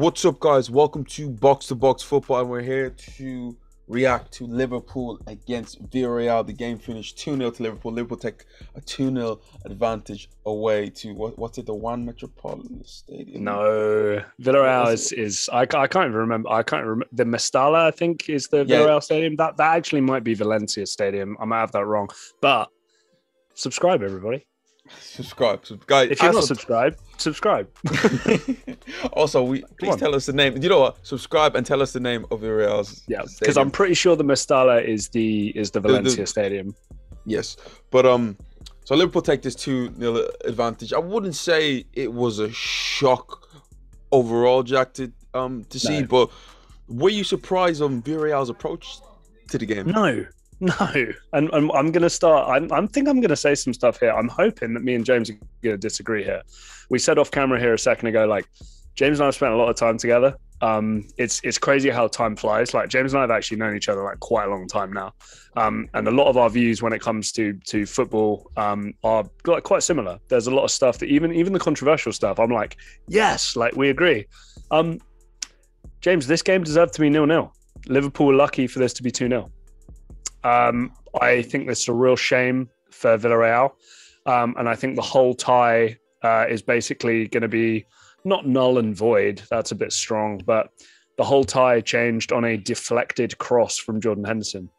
What's up, guys? Welcome to Box Football, and we're here to react to Liverpool against Villarreal. The game finished 2-0 to Liverpool. Liverpool take a 2-0 advantage away to what's it, the One Metropolitan Stadium? No, Villarreal is I can't even remember. I can't remember. The Mestalla, I think, is the Villarreal stadium. That actually might be Valencia Stadium. I might have that wrong. But subscribe, everybody. Subscribe, guys. If you're not subscribed, subscribe. Also, please tell us the name. You know what? Subscribe and tell us the name of Villarreal's. Yeah, because I'm pretty sure the Mestalla is the Valencia stadium. Yes, but so Liverpool take this 2-0 advantage. I wouldn't say it was a shock overall, Jack, to see, but were you surprised on Villarreal's approach to the game? No, and I'm going to start. I think I'm going to say some stuff here. I'm hoping that me and James are going to disagree here. We said off camera here a second ago, like James and I have spent a lot of time together. It's crazy how time flies. Like James and I have actually known each other like quite a long time now, and a lot of our views when it comes to football are like quite similar. There's a lot of stuff that even the controversial stuff, I'm like, yes, like we agree. James, this game deserved to be 0-0. Liverpool were lucky for this to be 2-0. I think this is a real shame for Villarreal, and I think the whole tie is basically going to be not null and void. That's a bit strong, but the whole tie changed on a deflected cross from Jordan Henderson.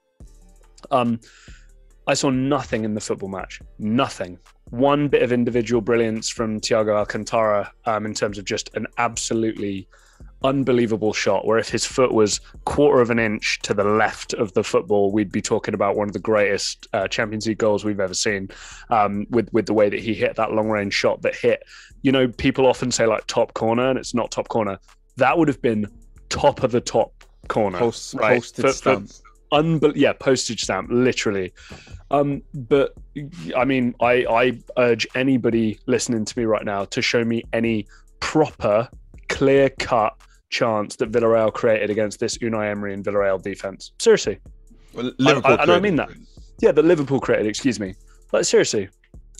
I saw nothing in the football match. Nothing. One bit of individual brilliance from Thiago Alcantara in terms of just an absolutely unbelievable shot where if his foot was quarter of an inch to the left of the football, we'd be talking about one of the greatest Champions League goals we've ever seen, with the way that he hit that long range shot that hit, you know, people often say like top corner, and it's not top corner. That would have been top of the top corner. Postage stamp. Postage stamp, literally. But I mean, I urge anybody listening to me right now to show me any proper, clear-cut chance that Villarreal created against this Unai Emery and Villarreal defense. Seriously. Well, Liverpool I mean that. Yeah, that Liverpool created, excuse me. Like, seriously.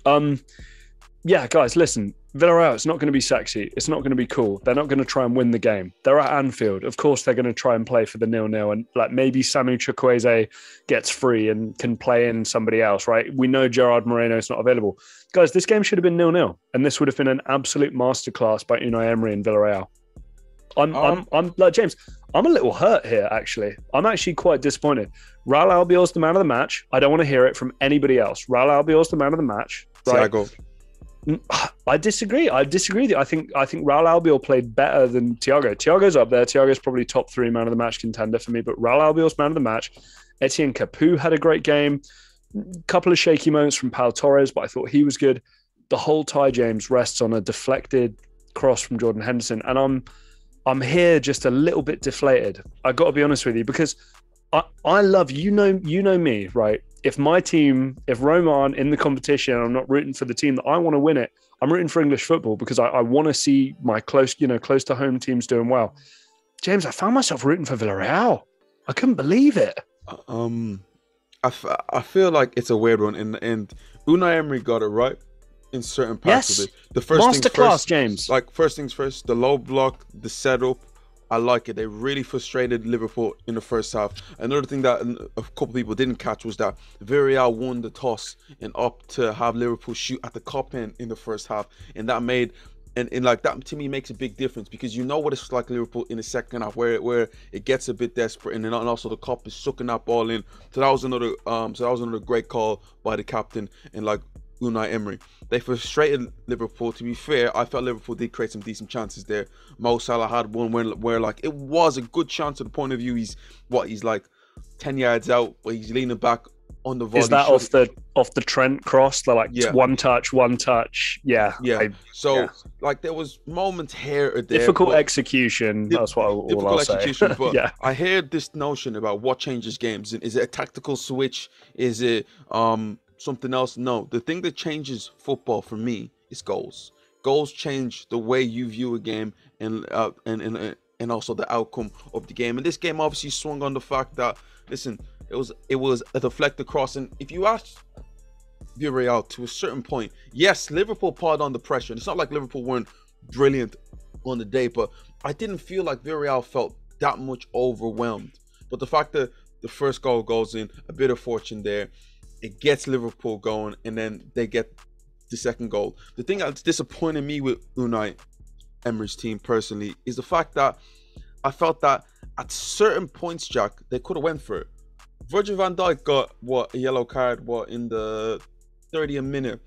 Yeah, guys, listen. Villarreal, it's not going to be sexy. It's not going to be cool. They're not going to try and win the game. They're at Anfield. Of course, they're going to try and play for the 0-0. And like maybe Samu Chukwueze gets free and can play in somebody else, right? We know Gerard Moreno is not available. Guys, this game should have been 0-0. And this would have been an absolute masterclass by Unai Emery and Villarreal. I'm like James, I'm a little hurt here, actually. I'm actually quite disappointed. Raul Albiol's the man of the match. I don't want to hear it from anybody else. Raul Albiol's the man of the match. Right? Thiago. I disagree. I disagree with you. I think Raul Albiol played better than Thiago. Thiago's up there. Thiago's probably top 3 man of the match contender for me, but Raul Albiol's man of the match. Etienne Capoue had a great game. Couple of shaky moments from Pau Torres, but I thought he was good. The whole tie, James, rests on a deflected cross from Jordan Henderson, and I'm here just a little bit deflated. I got to be honest with you, because I love, you know me, right? If my team, if Roma aren't in the competition, I'm not rooting for the team that I want to win it. I'm rooting for English football because I want to see my close to home teams doing well. James, I found myself rooting for Villarreal. I couldn't believe it. I feel like it's a weird one, and Unai Emery got it right in certain parts of it. The first masterclass, James. Like first things first, the low block, the setup. I like it. They really frustrated Liverpool in the first half. Another thing that a couple people didn't catch was that Villarreal won the toss and up to have Liverpool shoot at the cup end in the first half, and that made and like that to me makes a big difference, because you know what it's like Liverpool in the second half where it gets a bit desperate, and then also the cup is sucking that ball in. So that was another great call by the captain and like Unai Emery. They frustrated Liverpool. To be fair, I felt Liverpool did create some decent chances there. Mo Salah had one where like it was a good chance to the point of view. He's like 10 yards out, but he's leaning back on the volley. Is that off the Trent cross? They're like one touch. Yeah. Like there was moments here or there. Difficult execution. That's what I'll say. But yeah. I heard this notion about what changes games. Is it a tactical switch? Is it something else? No, the thing that changes football for me is goals. Goals change the way you view a game and also the outcome of the game. And this game obviously swung on the fact that, listen, it was a deflected cross. And if you ask Villarreal to a certain point, yes, Liverpool piled on the pressure. And it's not like Liverpool weren't brilliant on the day, but I didn't feel like Villarreal felt that much overwhelmed. But the fact that the first goal goes in, a bit of fortune there, it gets Liverpool going, and then they get the second goal. The thing that's disappointed me with Unai Emery's team personally is the fact that I felt that at certain points, Jack, they could have went for it. Virgil van Dijk got a yellow card in the 30th minute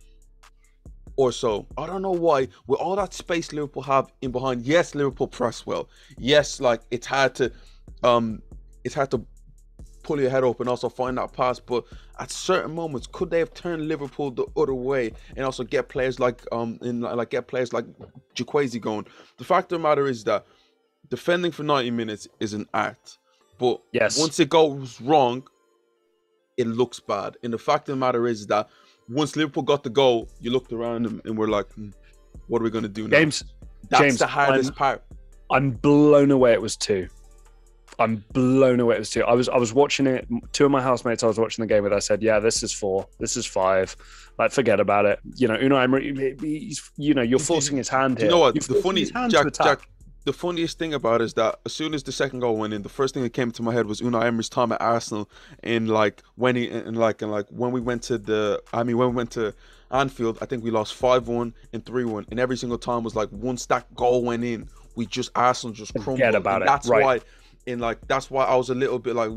or so. I don't know why. With all that space Liverpool have in behind, yes, Liverpool press well. Yes, like it's hard to pull your head up and also find that pass. But at certain moments, could they have turned Liverpool the other way and also get players like Jaquazi going? The fact of the matter is that defending for 90 minutes is an art. But once it goes wrong, it looks bad. And the fact of the matter is that once Liverpool got the goal, you looked around and we're like, what are we going to do now? That's the hardest part. I'm blown away it was 2. I'm blown away it was 2. I was watching it. 2 of my housemates I was watching the game with, I said, yeah, this is 4. This is 5. Like, forget about it. You know, Unai Emery, you're forcing his hand here. You know what? The funny, Jack, the funniest thing about it is that as soon as the second goal went in, the first thing that came to my head was Unai Emery's time at Arsenal, and when we went to Anfield, I think we lost 5-1 and 3-1, and every single time was like once that goal went in, Arsenal just crumbled. Forget about it. That's why, that's why I was a little bit like,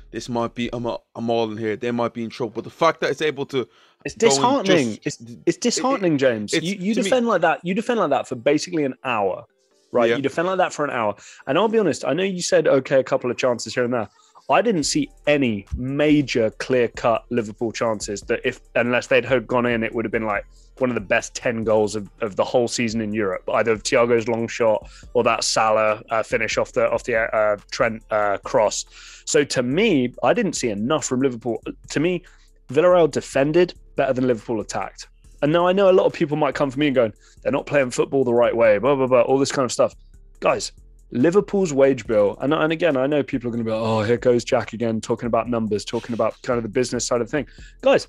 this might be I'm all in here. They might be in trouble. But the fact that it's able to, it's disheartening. It's disheartening, James. You defend like that. You defend like that for basically an hour. Right, yeah. You defend like that for an hour. And I'll be honest, I know you said, okay, a couple of chances here and there. I didn't see any major clear-cut Liverpool chances that unless they'd have gone in, it would have been like one of the best 10 goals of the whole season in Europe. Either Thiago's long shot or that Salah finish off the Trent cross. So to me, I didn't see enough from Liverpool. To me, Villarreal defended better than Liverpool attacked. And now I know a lot of people might come for me and going, they're not playing football the right way, blah, blah, blah, all this kind of stuff. Guys, Liverpool's wage bill, and again, I know people are going to be like, oh, here goes Jack again, talking about numbers, talking about kind of the business side of the thing. Guys,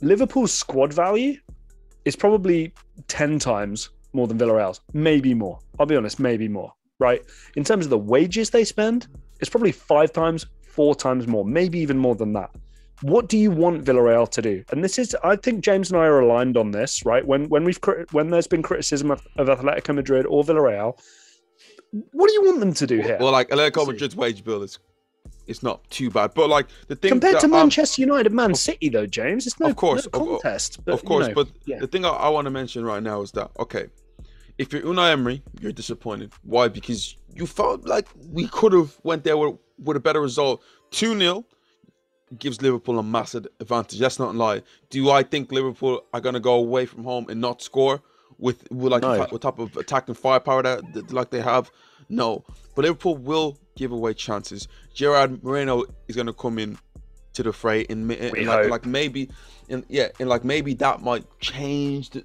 Liverpool's squad value is probably 10 times more than Villarreal's, maybe more. I'll be honest, maybe more, right? In terms of the wages they spend, it's probably 5 times, 4 times more, maybe even more than that. What do you want Villarreal to do? And this is, I think James and I are aligned on this, right? When there's been criticism of Atletico Madrid or Villarreal, what do you want them to do here? Well, like Atletico Madrid's wage bill it's not too bad, but like the thing compared to Manchester United, Man City, though, James, it's no contest. But the thing I want to mention right now is that if you're Unai Emery, you're disappointed. Why? Because you felt like we could have went there with a better result. 2-0. Gives Liverpool a massive advantage. That's not a lie. Do I think Liverpool are going to go away from home and not score with type of attacking firepower that like they have? No. But Liverpool will give away chances. Gerard Moreno is going to come in to the fray and maybe that might change the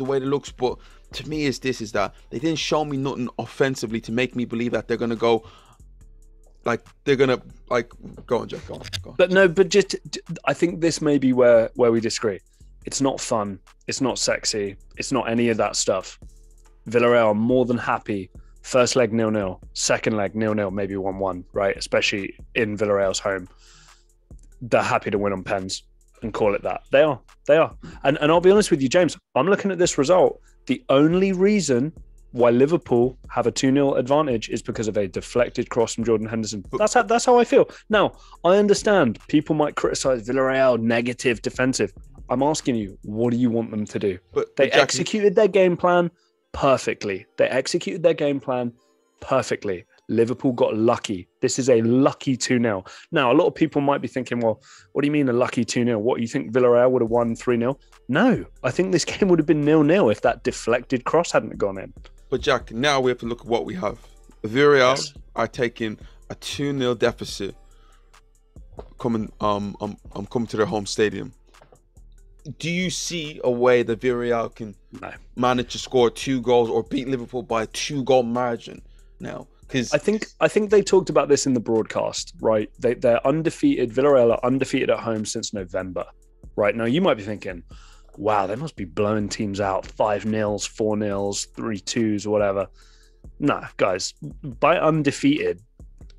way it looks. But to me, is that they didn't show me nothing offensively to make me believe that they're going to go. Go on, Jack. Go on. But just I think this may be where we disagree. It's not fun. It's not sexy. It's not any of that stuff. Villarreal are more than happy. First leg 0-0, second leg 0-0, maybe 1-1, right? Especially in Villarreal's home. They're happy to win on pens and call it that. They are. And I'll be honest with you, James, I'm looking at this result. The only reason why Liverpool have a 2-0 advantage is because of a deflected cross from Jordan Henderson. That's how I feel. Now, I understand people might criticize Villarreal, negative, defensive. I'm asking you, what do you want them to do? They executed their game plan perfectly. Liverpool got lucky. This is a lucky 2-0. Now, a lot of people might be thinking, well, what do you mean a lucky 2-0? What, you think Villarreal would have won 3-0? No, I think this game would have been 0-0 if that deflected cross hadn't gone in. But Jack, now we have to look at what we have. Villarreal are taking a 2-0 deficit coming to their home stadium. Do you see a way that Villarreal can manage to score 2 goals or beat Liverpool by a 2-goal margin now? Because I think they talked about this in the broadcast, right? They're undefeated. Villarreal are undefeated at home since November, right? Now you might be thinking, wow, they must be blowing teams out 5-0s, 4-0s, 3-2s, whatever. Nah, guys, by undefeated,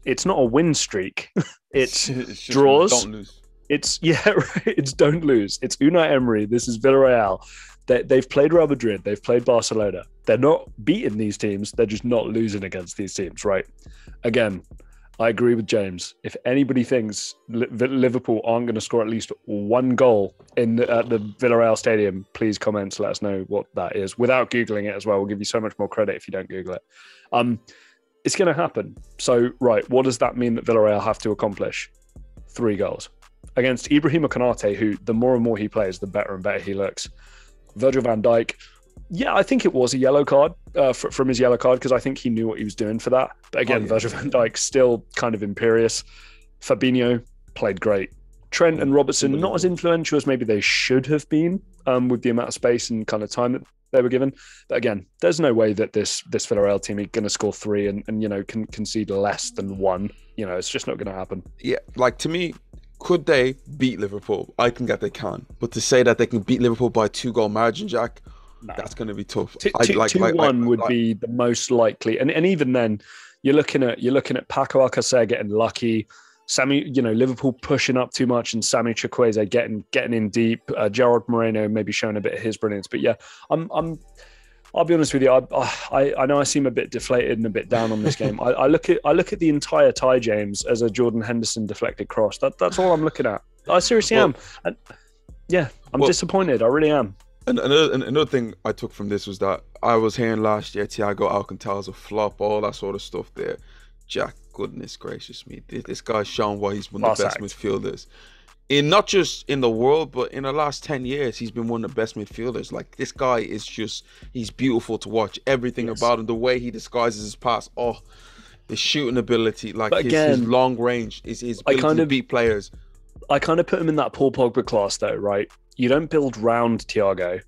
it's not a win streak. It's It's just draws. don't lose. It's right, it's don't lose. It's Unai Emery. This is Villarreal. They've played Real Madrid. They've played Barcelona. They're not beating these teams. They're just not losing against these teams, right? Again, I agree with James. If anybody thinks Liverpool aren't going to score at least one goal at the Villarreal Stadium, please comment. Let us know what that is. Without Googling it as well, we'll give you so much more credit if you don't Google it. It's going to happen. So, right, what does that mean that Villarreal have to accomplish? 3 goals. Against Ibrahima Konate, who the more and more he plays, the better and better he looks. Virgil van Dijk, yeah, I think it was a yellow card from his yellow card because I think he knew what he was doing for that. But again, Virgil van Dijk still kind of imperious. Fabinho played great. Trent and Robertson, not as influential as maybe they should have been with the amount of space and kind of time that they were given. But again, there's no way that this Villarreal team is going to score 3 and can concede less than 1. It's just not going to happen. Yeah, like to me, could they beat Liverpool? I think that they can. But to say that they can beat Liverpool by 2-goal margin, Jack, that's going to be tough. 2-1 would be the most likely. And even then, you're looking at Paco Alcacer getting lucky. Sammy, Liverpool pushing up too much, and Sammy Chukwueze getting in deep. Gerard Moreno maybe showing a bit of his brilliance. But yeah, I'll be honest with you. I know I seem a bit deflated and a bit down on this game. I look at the entire tie, James, as a Jordan Henderson deflected cross. That's all I'm looking at. I seriously am. And yeah, I'm disappointed. I really am. And another thing I took from this was that I was hearing last year Thiago Alcantara's a flop, all that sort of stuff there. Jack, goodness gracious me, this guy's shown why he's one of the best midfielders. Not just in the world, but in the last 10 years, he's been one of the best midfielders. Like, this guy is he's beautiful to watch. Everything about him, the way he disguises his pass, his shooting ability, like his long range, his ability to beat players. I kind of put him in that Paul Pogba class though, right? You don't build round Thiago.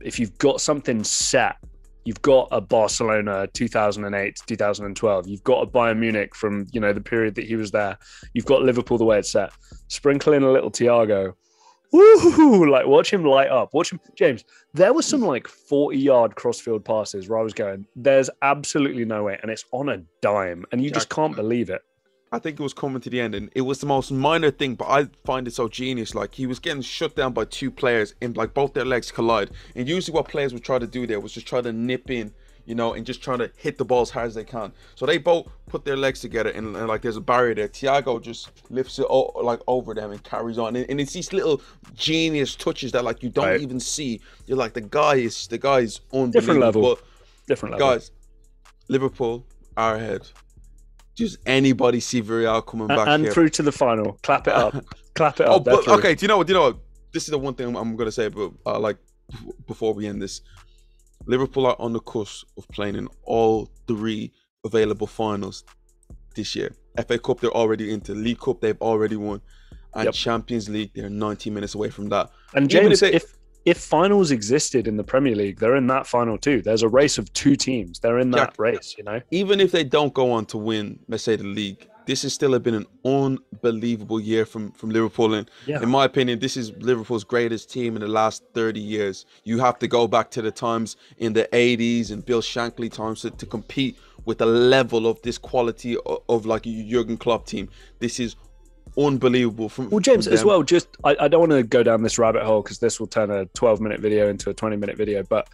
If you've got something set, you've got a Barcelona 2008, 2012. You've got a Bayern Munich from, the period that he was there. You've got Liverpool the way it's set. Sprinkle in a little Thiago. Woo! Like, watch him light up. Watch him. James, there was some 40-yard crossfield passes where I was going, there's absolutely no way. And it's on a dime. And you just can't believe it. I think it was coming to the end, and it was the most minor thing, but I find it so genius. Like, he was getting shut down by 2 players, and both their legs collide. And usually what players would try to do there was just try to nip in, and just trying to hit the ball as hard as they can. So they both put their legs together, and there's a barrier there. Thiago just lifts it over them and carries on. And it's these little genius touches that you don't even see. You're like, the guy is unbelievable. Different level. Guys, Liverpool are ahead. Does anybody see Villarreal coming back and here? Through to the final? Clap it up. Clap it up. But, okay. Do you know what? This is the one thing I'm going to say. But before we end this, Liverpool are on the cusp of playing in all 3 available finals this year. FA Cup, they're already into. League Cup, they've already won, and Champions League, they're 90 minutes away from that. And James, if finals existed in the Premier League, they're in that final too. There's a race of 2 teams. They're in that race, Even if they don't go on to win, let's say, the league, this has still been an unbelievable year from Liverpool. And in my opinion, this is Liverpool's greatest team in the last 30 years. You have to go back to the times in the 80s and Bill Shankly times to compete with the level of this quality of like a Jurgen Klopp team. This is unbelievable. James, as well, just I don't want to go down this rabbit hole because this will turn a 12-minute video into a 20-minute video. But,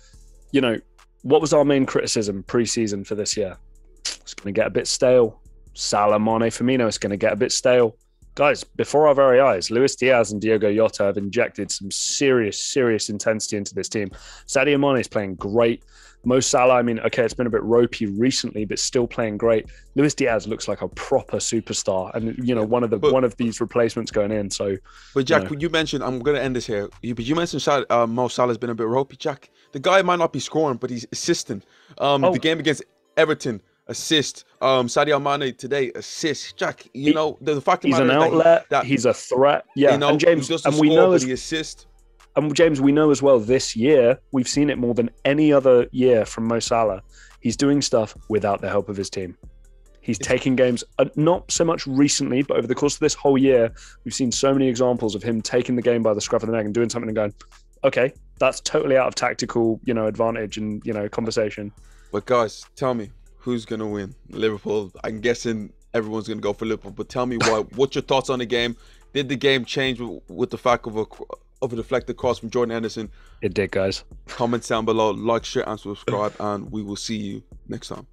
what was our main criticism pre-season for this year? It's going to get a bit stale. Salah, Mane, Firmino, it's going to get a bit stale. Guys, before our very eyes, Luis Diaz and Diogo Jota have injected some serious intensity into this team. Sadio Mane is playing great. Mo Salah, it's been a bit ropey recently, but still playing great. Luis Diaz looks like a proper superstar, and one of these replacements going in. So, but Jack, you mentioned, I'm going to end this here. But you mentioned Mo Salah's been a bit ropey. Jack, the guy might not be scoring, but he's assisting. The game against Everton, assist. Sadio Mane today, assist. Jack, the fact he's an outlet. He's a threat. Yeah, and James, we know the assist. And James, we know as well this year, we've seen it more than any other year from Mo Salah. He's doing stuff without the help of his team. He's taking games, not so much recently, but over the course of this whole year, we've seen so many examples of him taking the game by the scruff of the neck and doing something and going, okay, that's totally out of tactical, advantage and, conversation. But guys, tell me, Who's gonna win? Liverpool. I'm guessing everyone's gonna go for Liverpool. But tell me why. What's your thoughts on the game? Did the game change with the fact of a deflected cross from Jordan Henderson? It did, guys. Comments down below, like, share, and subscribe, and we will see you next time.